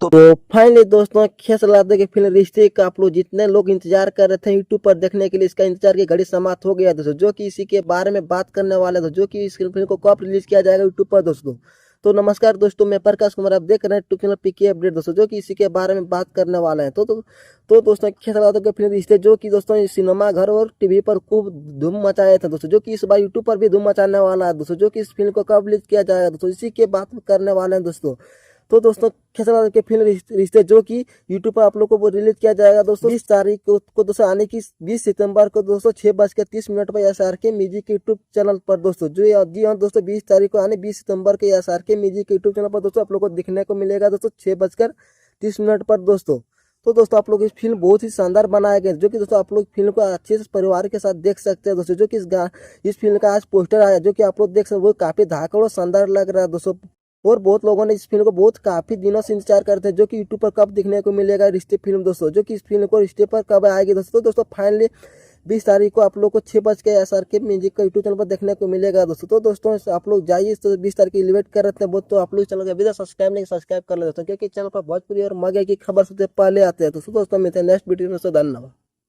तो फाइनली दोस्तों खेस लादे के फिल्म रिश्ते का आप लोग जितने लोग इंतजार कर रहे थे यूट्यूब पर देखने के लिए, इसका इंतजार की घड़ी समाप्त हो गया दोस्तों, जो कि इसी के बारे में बात करने वाले थे, जो कि इस फिल्म को कब रिलीज किया जाएगा यूट्यूब पर दोस्तों। तो नमस्कार दोस्तों, मैं प्रकाश कुमार, आप देख रहे हैं यूट्यूब चैनल पीके अपडेट दोस्तों, जो कि इसी के बारे में बात करने वाले हैं। तो दोस्तों खेस लादे के फिल्म रिश्ते जो कि दोस्तों सिनेमा घर और टीवी पर खूब धूम मचाए थे दोस्तों, जो कि इस बार यूट्यूब पर भी धूम मचाने वाला है दोस्तों, जो कि इस फिल्म को कब रिलीज किया जाएगा दोस्तों, इसी के बात करने वाले हैं दोस्तों। तो दोस्तों खेसरा के फिल्म रिश्ते जो कि यूट्यूब पर आप लोगों को रिलीज किया जाएगा दोस्तों 20 तारीख को दोस्तों, आने की 20 सितंबर को दोस्तों 6:30 पर SRK म्यूजिक यूट्यूब चैनल पर दोस्तों। जी हाँ दोस्तों, 20 तारीख को आने 20 सितंबर के SRK म्यूजिक यूट्यूब चैनल पर दोस्तों आप लोगों को दिखने को मिलेगा दोस्तों 6:30 पर दोस्तों। तो दोस्तों आप लोग इस फिल्म बहुत ही शानदार बनाया गया, जो कि दोस्तों आप लोग फिल्म को अच्छे से परिवार के साथ देख सकते हैं दोस्तों, जो कि इस फिल्म का आज पोस्टर आया, जो कि आप लोग देख सकते हैं, वो काफी धाकड़ और शानदार लग रहा है दोस्तों। और बहुत लोगों ने इस फिल्म को बहुत काफी दिनों से इंतजार करते हैं, जो कि यूट्यूब पर कब दिखने को मिलेगा रिश्ते फिल्म दोस्तों, जो कि इस फिल्म को रिश्ते पर कब आएगी दोस्तों। दोस्तों फाइनली 20 तारीख को आप लोग को 6 बज के SRK म्यूजिक का यूट्यूब चैनल पर देखने को मिलेगा दोस्तों। तो दोस्तों आप लोग जाइए, तो 20 तारीख की वेट कर रहे थे बहुत, तो आप लोग चैनल को अभी तक सब्सक्राइब नहीं सब्सक्राइब कर ले दोस्तों, क्योंकि चैनल पर भोजपुरी और मगे की खबर सबसे पहले आते हैं दोस्तों। मिलते हैं नेक्स्ट वीडियो में, धन्यवाद।